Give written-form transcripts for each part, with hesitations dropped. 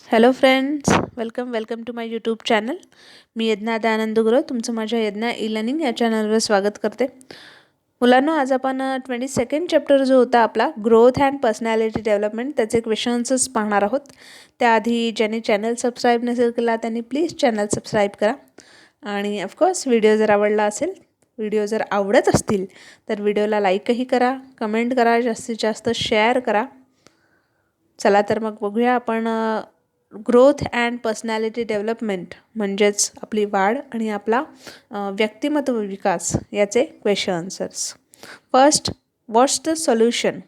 Hello friends, welcome to my YouTube channel. मी यज्ञा दयानंद गुरव तुमचं माझ्या यज्ञा ई लर्निंग या चॅनलवर स्वागत करते. मुलांनो, आज आपण 22nd चॅप्टर जो होता आपला ग्रोथ अँड पर्सनॅलिटी डेव्हलपमेंट त्याचे क्वेश्चन्सच पाहणार आहोत. त्याआधी ज्यांनी चॅनल सबस्क्राईब नसेल केला त्यांनी प्लीज चॅनल सबस्क्राईब करा. आणि ऑफकोर्स व्हिडिओ जर आवडला असेल, व्हिडिओ जर आवडत असतील तर व्हिडिओला लाईकही करा, कमेंट करा, जास्तीत जास्त शेअर करा. चला तर मग बघूया आपण ग्रोथ अँड पर्सनॅलिटी डेव्हलपमेंट म्हणजेच आपली वाढ आणि आपला व्यक्तिमत्व विकास याचे question answers. First, what's the solution?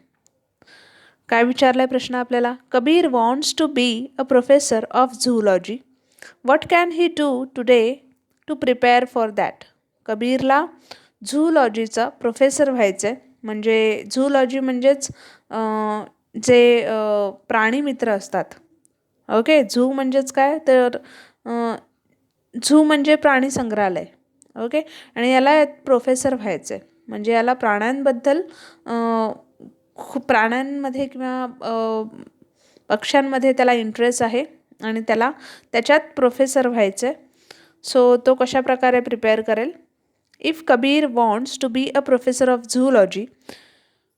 काय विचारलाय प्रश्न आपल्याला? Kabir wants to be a professor of zoology. What can he do today to prepare for that? कबीरला झूलॉजीचा प्रोफेसर व्हायचं आहे. म्हणजे झूलॉजी म्हणजेच जे प्राणी मित्र असतात. ओके, झू म्हणजेच काय तर झू म्हणजे प्राणी संग्रहालय. ओके, आणि याला प्रोफेसर व्हायचं आहे. म्हणजे याला प्राण्यांबद्दल खूप प्राण्यांमध्ये किंवा पक्ष्यांमध्ये त्याला इंटरेस्ट आहे आणि त्याला त्याच्यात प्रोफेसर व्हायचं आहे. सो तो कशा प्रकारे प्रिपेअर करेल? If Kabir wants to be a professor of zoology,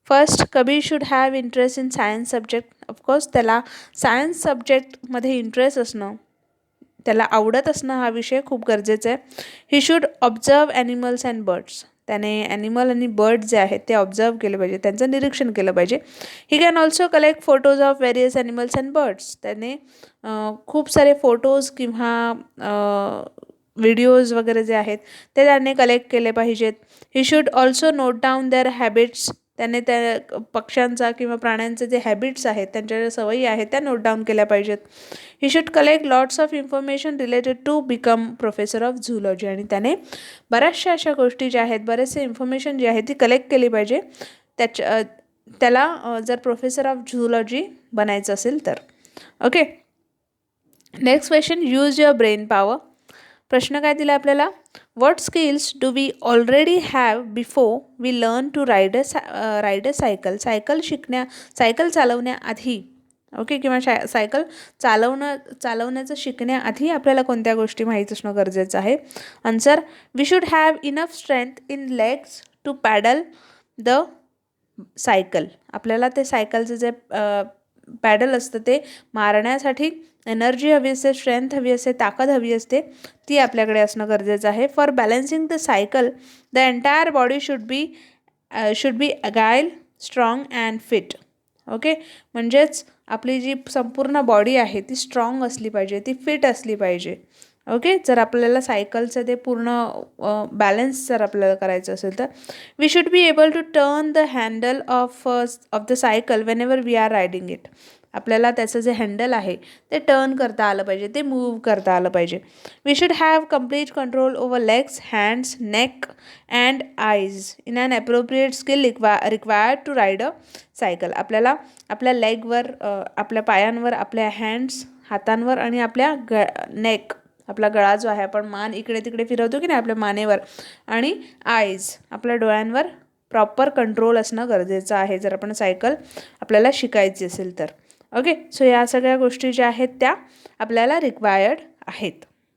first Kabir should have interest in science subject. Of course त्याला सायन्स सब्जेक्टमध्ये इंटरेस्ट असणं, त्याला आवडत असणं हा विषय खूप गरजेचा आहे. He should observe animals and birds. त्याने ॲनिमल आणि बर्ड जे आहेत ते ऑब्झर्व केले पाहिजे, त्यांचं निरीक्षण केलं पाहिजे. He can also collect photos of various animals and birds. त्याने खूप सारे फोटोज किंवा व्हिडिओज वगैरे जे आहेत ते त्याने कलेक्ट केले पाहिजेत. He should also note down their habits. त्याने त्या पक्ष्यांचा किंवा प्राण्यांचे जे हॅबिट्स आहेत, त्यांच्या ज्या सवयी आहेत त्या नोट डाऊन केल्या पाहिजेत. He should collect lots of information related to become professor of zoology. आणि त्याने बऱ्याचशा अशा गोष्टी ज्या आहेत, बरेचसे इन्फॉर्मेशन जी आहे ती कलेक्ट केली पाहिजे त्याला जर प्रोफेसर ऑफ झूलॉजी बनायचं असेल तर. Okay, next question, use your brain power. प्रश्न काय दिला आपल्याला? What skills do we already have before we learn to ride a cycle. Cycle चालवण्याआधी, ओके, किंवा सायकल चालवण्याचं शिकण्याआधी आपल्याला कोणत्या गोष्टी माहीत असणं गरजेचं आहे? Answer, we should have enough strength in legs to pedal the cycle. आपल्याला ते सायकलचं जे पॅडल असतं ते मारण्यासाठी एनर्जी हवी असते, स्ट्रेंथ हवी असते, ताकद हवी असते, ती आपल्याकडे असणं गरजेचं आहे. For balancing the cycle the entire body should be agile, strong and fit. Okay, म्हणजेच आपली जी संपूर्ण बॉडी आहे ती स्ट्रॉंग असली पाहिजे, ती फिट असली पाहिजे. ओके, जर आपल्याला सायकलचं ते पूर्ण बॅलन्स जर आपल्याला करायचं असेल तर we should be able to turn the handle of the cycle whenever we are riding it. आपल्याला त्याचं जे हँडल आहे ते टर्न करता आलं पाहिजे, ते मूव्ह करता आलं पाहिजे. We should have complete control over legs, hands, neck and eyes in an appropriate skill required to ride a cycle. आपल्याला आपल्या लेगवर, आपल्या पायांवर, आपल्या हँड्स हातांवर आणि आपल्या नेक, आपला गळा जो आहे, आपण मान इकडे तिकडे फिरवतो की नाही आपल्या मानेवर, आणि आईज आपल्या डोळ्यांवर प्रॉपर कंट्रोल असणं गरजेचं आहे जर आपण सायकल आपल्याला शिकायची असेल तर. ओके, सो या सगळ्या गोष्टी ज्या आहेत त्या आपल्याला रिक्वायर्ड आहेत.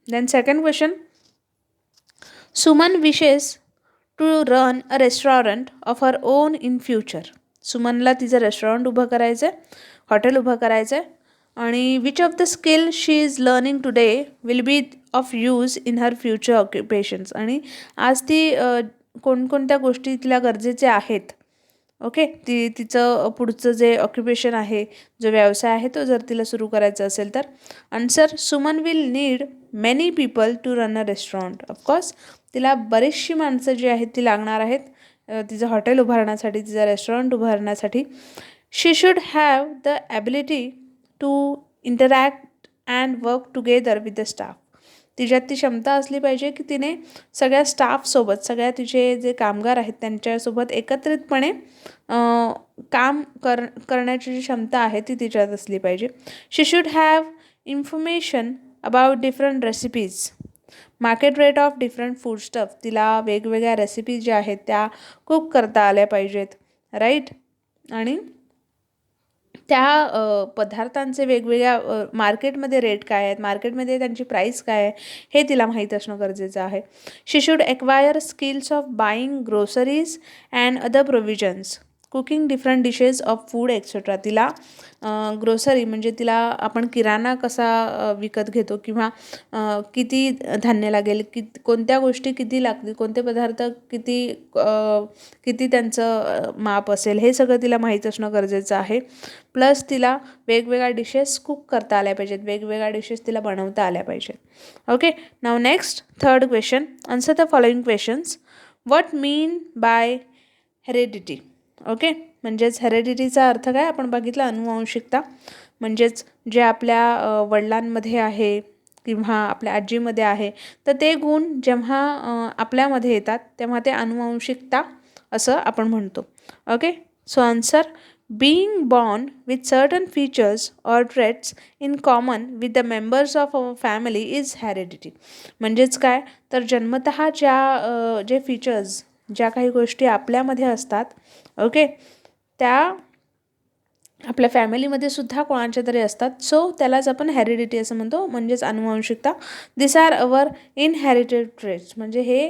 Then second question, Suman wishes to run a restaurant of her own in future. सुमनला तिचं रेस्टॉरंट उभं करायचं आहे, हॉटेल उभं करायचं आहे. आणि which of the skill she is learning today will be of use in her future occupations. आणि आज ती कोणकोणत्या गोष्टी तिला गरजेच्या आहेत. ओके, तिचं पुढचं जे ऑक्युपेशन आहे, जो व्यवसाय आहे तो जर तिला सुरू करायचा असेल तर. Answer, Suman will need many people to run a restaurant. Of course तिला बरीचशी माणसं जी आहेत ती लागणार आहेत तिचं हॉटेल उभारण्यासाठी, तिचं रेस्टॉरंट उभारण्यासाठी. She should have the ability to interact and work together with the staff. तिच्यात ती क्षमता असली पाहिजे की तिने सगळ्या स्टाफसोबत, सगळ्या तिचे जे कामगार आहेत त्यांच्यासोबत एकत्रितपणे काम करण्याची जी क्षमता आहे ती तिच्यात असली पाहिजे. She should have information about different recipes, market rate of different food stuff. तिला वेगवेगळ्या रेसिपीज ज्या आहेत त्या कुक करता आल्या पाहिजेत, राईट. आणि त्या पदार्थांचे वेगवेगळ्या मार्केटमध्ये रेट काय आहेत, मार्केटमध्ये त्यांची प्राईस काय आहे, हे तिला माहीत असणं गरजेचं आहे. She should acquire skills of buying groceries and other provisions, cooking different dishes of food etcetera. तिला ग्रोसरी म्हणजे तिला आपण किराणा कसा विकत घेतो किंवा किती धान्य लागेल, कोणत्या गोष्टी किती लागतील, कोणते पदार्थ किती त्यांचं माप असेल, हे सगळं तिला माहीत असणं गरजेचं आहे. प्लस तिला वेगवेगळ्या डिशेस कुक करता आल्या पाहिजेत, वेगवेगळ्या डिशेस तिला बनवता आल्या पाहिजेत. Okay, now next third question. Answer the following questions. What mean by heredity? Okay, म्हणजेच हेरेडिटीचा अर्थ काय आपण बघितला, अनुवांशिकता. म्हणजेच जे आपल्या वडिलांमध्ये आहे किंवा आपल्या आजीमध्ये आहे, तर ते गुण जेव्हा आपल्यामध्ये येतात तेव्हा ते अनुवांशिकता असं आपण म्हणतो. Okay, so answer, being born with certain features or traits in common with the members of our family is heredity. म्हणजेच काय तर जन्मतः जे फीचर्स, ज्या काही गोष्टी आपल्यामध्ये असतात, ओके, त्या आपल्या फॅमिलीमध्ये सुद्धा कोणाच्या तरी असतात. सो त्यालाच आपण हेरिडिटी असं म्हणतो, म्हणजेच अनुवांशिकता. दिस आर अवर इनहेरिटेड ट्रेट्स. म्हणजे हे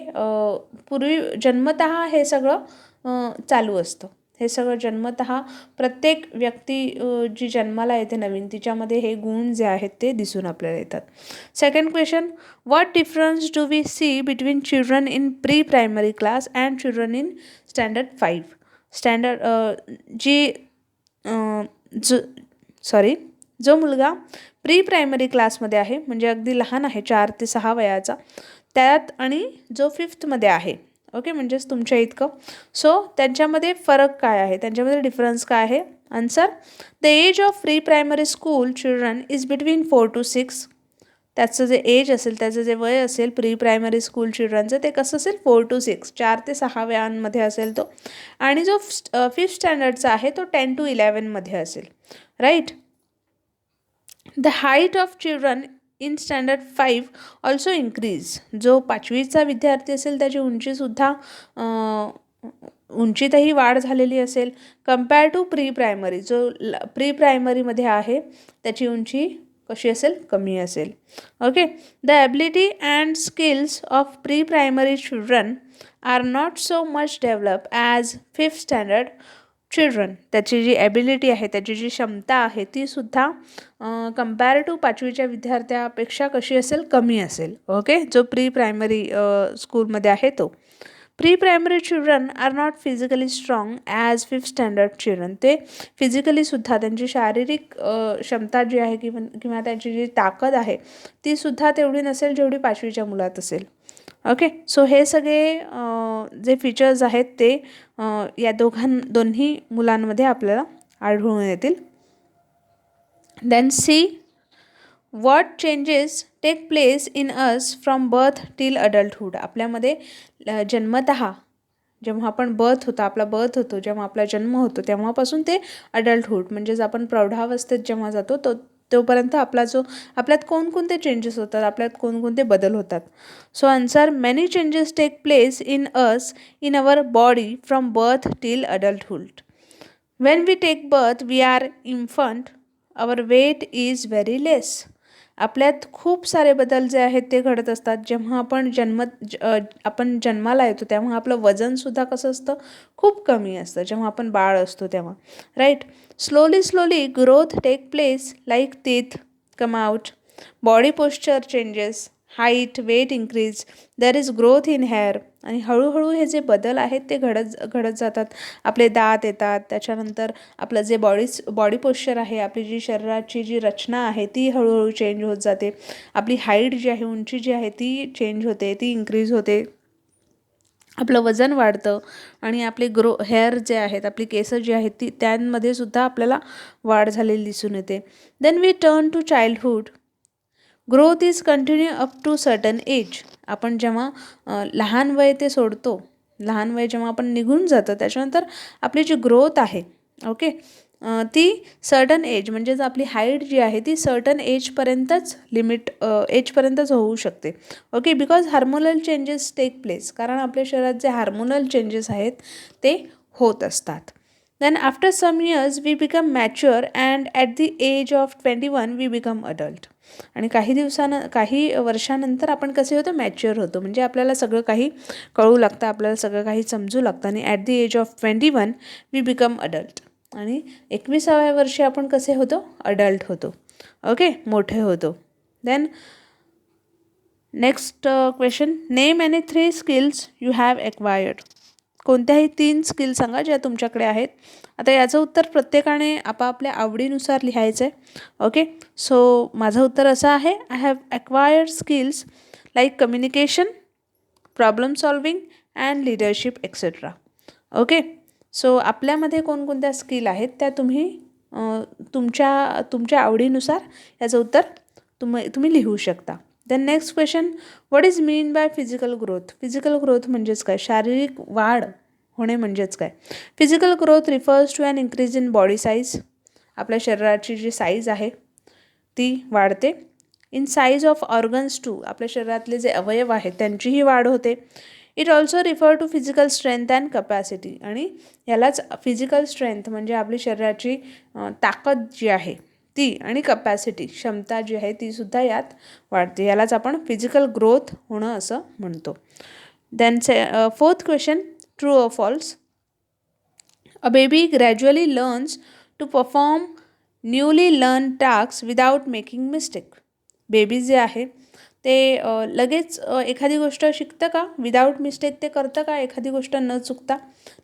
पूर्वी जन्मतः हे सगळं चालू असतं. हे सगळं जन्मतः प्रत्येक व्यक्ती जी जन्माला येते नवीन, तिच्यामध्ये हे गुण जे आहेत ते दिसून आपल्याला येतात. Second question. What difference do we see between children in pre primary class and children in standard 5? जो मुलगा प्री प्रायमरी क्लासमध्ये आहे, म्हणजे अगदी लहान आहे, 4 ते 6 वयाचा, त्यात आणि जो 5थमध्ये आहे, ओके, म्हणजेच तुमच्या इतकं, सो त्यांच्यामध्ये फरक काय आहे, त्यांच्यामध्ये डिफरन्स काय आहे? Answer, the age of pre primary school children is between 4 to 6. त्याचं जे एज असेल, त्याचं जे वय असेल प्री प्रायमरी स्कूल चिल्ड्रनचं, ते कसं असेल? 4 to 6, 4 ते 6 वयांमध्ये असेल तो. आणि जो 5th स्टँडर्डचा आहे तो 10 to 11मध्ये असेल, right. The height of children in standard 5 also increase. जो 5वीचा विद्यार्थी असेल त्याची उंचीसुद्धा उंचीतही वाढ झालेली असेल कम्पेअर टू प्री प्रायमरी. जो प्री प्रायमरीमध्ये आहे त्याची उंची कशी असेल? कमी असेल. Okay, the ability and skills of pre primary children are not so much develop as 5th standard children. त्याची जी ॲबिलिटी आहे, त्याची जी क्षमता आहे, ती सुद्धा कम्पेअर टू 5वीच्या विद्यार्थ्यापेक्षा कशी असेल? कमी असेल. ओके, जो प्री प्रायमरी स्कूलमध्ये आहे तो. Pre primary children are not physically strong as 5th standard children. ते फिजिकलीसुद्धा त्यांची शारीरिक क्षमता जी आहे किंवा त्यांची जी ताकद आहे ती सुद्धा तेवढी नसेल जेवढी 5वीच्या मुलात असेल. ओके, सो हे सगळे जे फीचर्स आहेत ते या दोन्ही मुलांमध्ये आपल्याला आढळून येतील. Then see what changes take place in us from birth till adulthood. आपल्यामध्ये जन्मतः जेव्हा आपण आपला बर्थ होतो, जेव्हा आपला जन्म होतो, तेव्हापासून ते अडल्टहूड म्हणजेच आपण प्रौढावस्थेत जेव्हा जातो तोपर्यंत आपल्यात कोणकोणते चेंजेस होतात, आपल्यात कोणकोणते बदल होतात. So answer, many changes take place in us in our body from birth till adulthood. When we take birth we are infant, our weight is very less. आपल्यात खूप सारे बदल जे आहेत ते घडत असतात. जेव्हा आपण जन्माला येतो तेव्हा आपलं वजनसुद्धा कसं असतं? खूप कमी असतं जेव्हा आपण बाळ असतो तेव्हा, right. Slowly growth take place like teeth come out, body posture changes, height weight increase, there is growth in hair. आणि हळूहळू हे जे बदल आहेत ते घडत जातात. आपले दात येतात, त्याच्यानंतर आपलं जे बॉडी पोश्चर आहे, आपली जी शरीराची जी रचना आहे ती हळूहळू चेंज होत जाते. आपली हाईट जी आहे, उंची जी आहे ती चेंज होते, ती इन्क्रीज होते. आपलं वजन वाढतं आणि आपले हेअर जे आहेत, आपली केस जी आहेत ती त्यांमध्ये सुद्धा आपल्याला वाढ झालेली दिसून येते. Then we turn to childhood. Growth is continue up to certain age. आपण जेव्हा लहान वय ते सोडतो, लहान वय जेव्हा आपण निघून जातं त्याच्यानंतर आपली जी ग्रोथ आहे, ओके, ती सर्टन एज म्हणजेच आपली हाईट जी आहे ती सर्टन एजपर्यंतच एजपर्यंतच होऊ शकते. Okay, because hormonal changes take place. कारण आपल्या शरीरात जे हार्मोनल चेंजेस आहेत ते होत असतात. Then after some years we become mature and at the age of 21 we become adult. आणि काही वर्षानंतर आपण कसे होतो, मॅच्युअर होतो, म्हणजे आपल्याला सगळं काही कळू लागतं, आपल्याला सगळं काही समजू लागतं. आणि at the age of 21 we become adult. आणि 21व्या वर्षी आपण कसे होतो, अडल्ट होतो. ओके, मोठे होतो. Then next question, name any 3 skills you have acquired. कोणत्याही 3 स्किल सांगा ज्या तुमच्याकडे आहेत. आता याचं उत्तर प्रत्येकाने आपापल्या आवडीनुसार लिहायचं आहे. ओके, सो माझं उत्तर असं आहे, I have acquired skills like communication, problem solving and leadership etcetera. Okay, so आपल्यामध्ये कोणकोणत्या स्किल आहेत त्या तुम्ही तुमच्या आवडीनुसार याचं उत्तर तुम्ही लिहू शकता. Then next question, what is mean by physical growth. Physical growth म्हणजेच काय, शारीरिक वाढ होणे म्हणजेच काय. Physical growth refers to an increase in body size. आपल्या शरीराची जी साईज आहे ती वाढते. In size of organs too, आपल्या शरीरातले जे अवयव आहेत त्यांचीही वाढ होते. It also refer to physical strength and capacity. आणि यालाच फिजिकल स्ट्रेंथ म्हणजे आपली शरीराची ताकद जी आहे ती, आणि कपॅसिटी क्षमता जी आहे तीसुद्धा यात वाढते. यालाच आपण फिजिकल ग्रोथ होणं असं म्हणतो. Then fourth question, true or false. A baby gradually learns to perform newly learn task without making mistake. बेबी जे आहे ते लगेच एखादी गोष्ट शिकतं का, विदाऊट मिस्टेक ते करतं का एखादी गोष्ट न चुकता.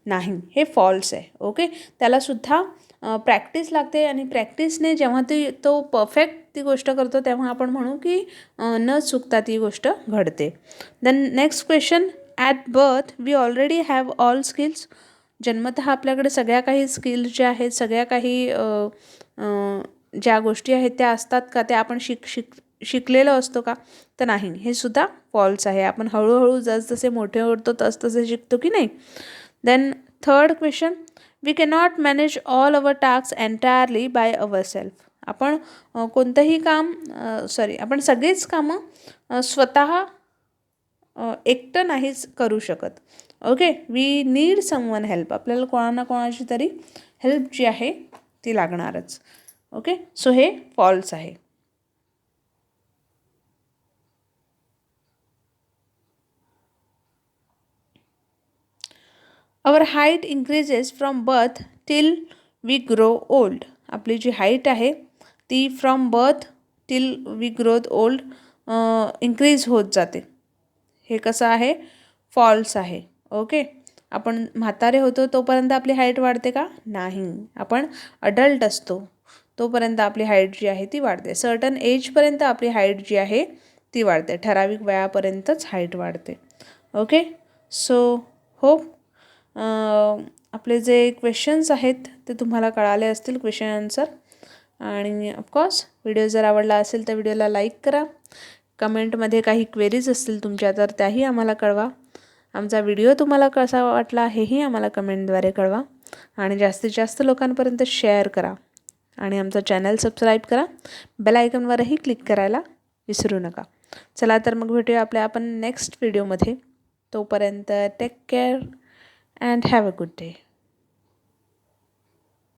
नाही, हे फॉल्स आहे. ओके, त्यालासुद्धा प्रॅक्टिस लागते, आणि प्रॅक्टिसने जेव्हा तो परफेक्ट ती गोष्ट करतो तेव्हा आपण म्हणू की न चुकता ती गोष्ट घडते. Then next question, at birth we already have all skills. जन्मतः आपल्याकडे सगळ्या काही स्किल्स ज्या आहेत, सगळ्या काही ज्या गोष्टी आहेत त्या असतात का, त्या आपण शिकलेलो असतो का, तर नाही, हे सुद्धा फॉल्स आहे. आपण हळूहळू जसजसे मोठे होतो तसतसे शिकतो की नाही. Then third question, we cannot manage all our task entirely by our self. आपण कोणतंही काम आपण सगळीच कामं स्वतः एकटं नाहीच करू शकत. Okay, we need someone help. आपल्याला कोणा कोणाची तरी हेल्प जी आहे ती लागणारच. ओके, सो हे फॉल्स आहे. Our height increases from birth till we grow old. आपली जी हाईट आहे ती from birth till we growth old increase होत जाते. हे कसं आहे, फॉल्स आहे. ओके, आपण म्हातारे होतो तोपर्यंत आपली हाईट वाढते का, नाही. आपण अडल्ट असतो तोपर्यंत आपली हाईट जी आहे ती वाढते. सर्टन एजपर्यंत आपली हाईट जी आहे ती वाढते. ठराविक वयापर्यंतच हाईट वाढते. ओके, सो होप आपले जे क्वेश्चन्स आहेत ते तुम्हाला कळाले असतील, क्वेश्चन आन्सर. आणि ऑफकोर्स व्हिडिओ जर आवडला असेल तर व्हिडिओला लाईक करा. कमेंटमध्ये काही क्वेरीज असतील तुमच्या तर त्याही आम्हाला कळवा. आमचा व्हिडिओ तुम्हाला कसा वाटला हेही आम्हाला कमेंटद्वारे कळवा. आणि जास्तीत जास्त लोकांपर्यंत शेअर करा. आणि आमचा चॅनल सबस्क्राईब करा. बेल आयकॉनवरही क्लिक करायला विसरू नका. चला तर मग भेटूया आपण नेक्स्ट व्हिडिओमध्ये. तोपर्यंत take care and have a good day.